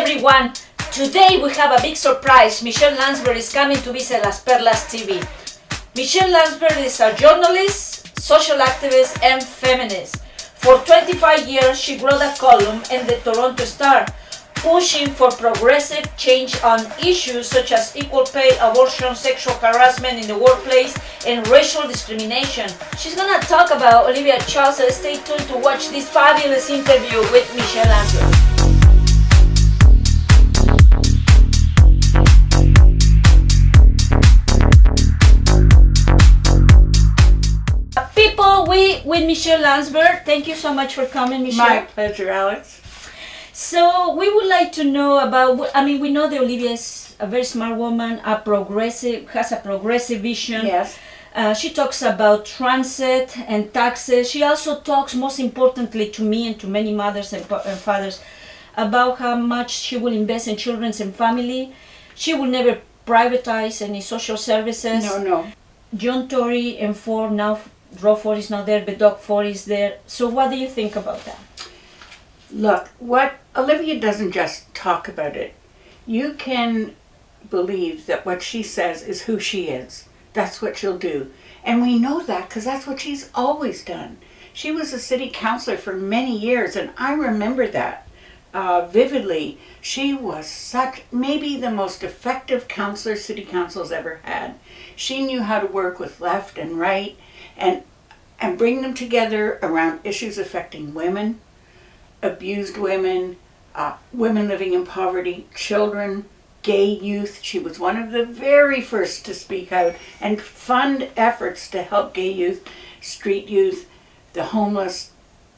everyone. Today we have a big surprise. Michele Landsberg is coming to visit Las Perlas TV. Michele Landsberg is a journalist, social activist, and feminist. For 25 years, she wrote a column in the Toronto Star, pushing for progressive change on issues such as equal pay, abortion, sexual harassment in the workplace, and racial discrimination. She's gonna talk about Olivia Charles, so stay tuned to watch this fabulous interview with Michele Landsberg. People, with Michele Landsberg. Thank you so much for coming, Michele. My pleasure, Alex. So we would like to know about, we know that Olivia is a very smart woman, has a progressive vision. Yes. She talks about transit and taxes. She also talks, most importantly to me and to many mothers and fathers, about how much she will invest in children and family. She will never privatize any social services. No. John Tory and Ford, now Roe Ford is not there, but Doug Ford is there. So what do you think about that? Look, what Olivia doesn't just talk about it. You can believe that what she says is who she is. That's what she'll do. And we know that because that's what she's always done. She was a city councilor for many years, and I remember that vividly. She was maybe the most effective councilor city council's ever had. She knew how to work with left and right and bring them together around issues affecting women, abused women, women living in poverty, children, gay youth. She was one of the very first to speak out and fund efforts to help gay youth, street youth, the homeless.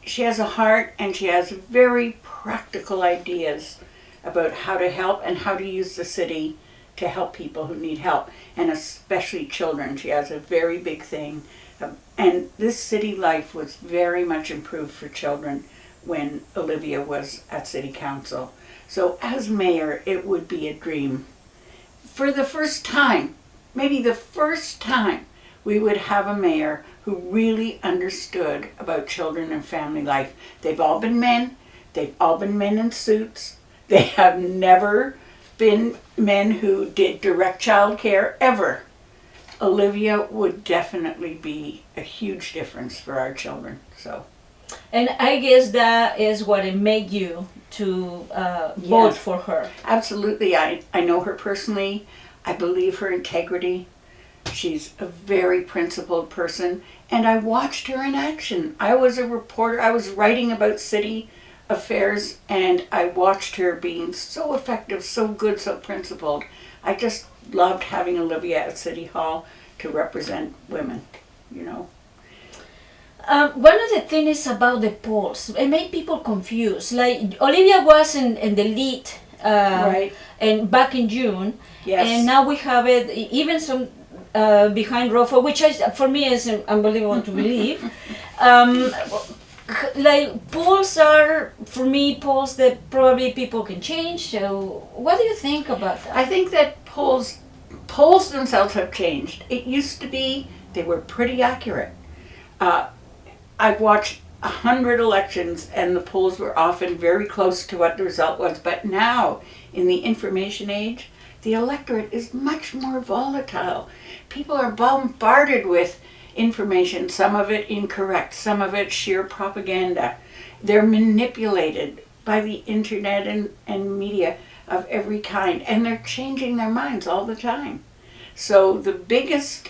She has a heart, and she has very practical ideas about how to help and how to use the city to help people who need help, and especially children. She has a very big thing. And this city life was very much improved for children when Olivia was at City Council. So as mayor, it would be a dream. For the first time, maybe the first time, we would have a mayor who really understood about children and family life. They've all been men. They've all been men in suits. They have never been men who did direct child care, ever. Olivia would definitely be a huge difference for our children. So, and I guess that is what it made you to vote for her. Absolutely. I know her personally. I believe her integrity. She's a very principled person, and I watched her in action. I was a reporter. I was writing about city affairs, and I watched her being so effective, so good, so principled. I just loved having Olivia at City Hall to represent women, One of the things about the polls, it made people confused. Like, Olivia was in the lead right, and back in June, yes, and now we have it even some behind Roe Ford, which for me is unbelievable to believe. Like, polls are, for me, polls that probably people can change. So what do you think about that? I think that polls themselves have changed. It used to be they were pretty accurate. I've watched 100 elections, and the polls were often very close to what the result was. But now, in the information age, the electorate is much more volatile. People are bombarded with information, some of it incorrect, some of it sheer propaganda. They're manipulated by the internet and media of every kind, and they're changing their minds all the time. So the biggest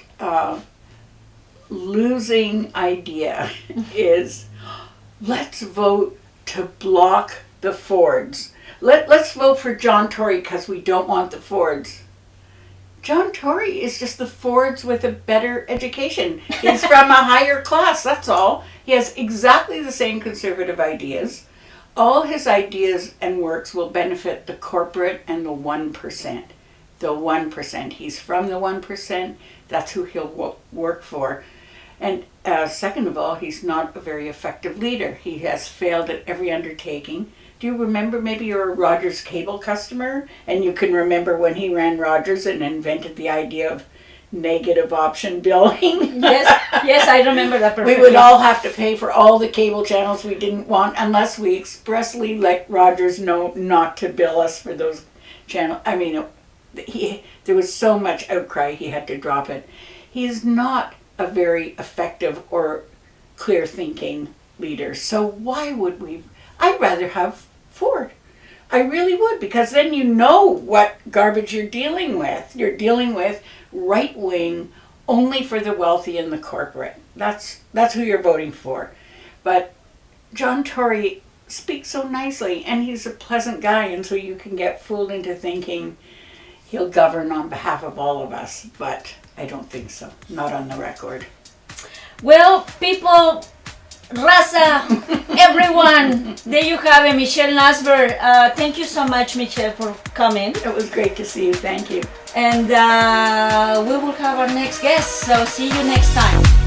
losing idea is, let's vote to block the Fords. Let's vote for John Tory because we don't want the Fords. John Tory is just the Fords with a better education. He's from a higher class, that's all. He has exactly the same conservative ideas. All his ideas and works will benefit the corporate and the 1%. The 1%. He's from the 1%. That's who he'll work for. And second of all, he's not a very effective leader. He has failed at every undertaking. Do you remember, maybe you're a Rogers cable customer, and you can remember when he ran Rogers and invented the idea of negative option billing. Yes, I remember that perfectly. We would all have to pay for all the cable channels we didn't want unless we expressly let Rogers know not to bill us for those channels. I mean, there was so much outcry he had to drop it. He's not a very effective or clear-thinking leader. So why would we? I'd rather have Ford. I really would, because then you know what garbage you're dealing with. You're dealing with right-wing, only for the wealthy and the corporate. That's who you're voting for. But John Tory speaks so nicely, and he's a pleasant guy, and so you can get fooled into thinking he'll govern on behalf of all of us. But I don't think so. Not on the record. Well, people, Raza, everyone, there you have it, Michele Landsberg. Thank you so much, Michele, for coming. It was great to see you. Thank you. And we will have our next guest, so see you next time.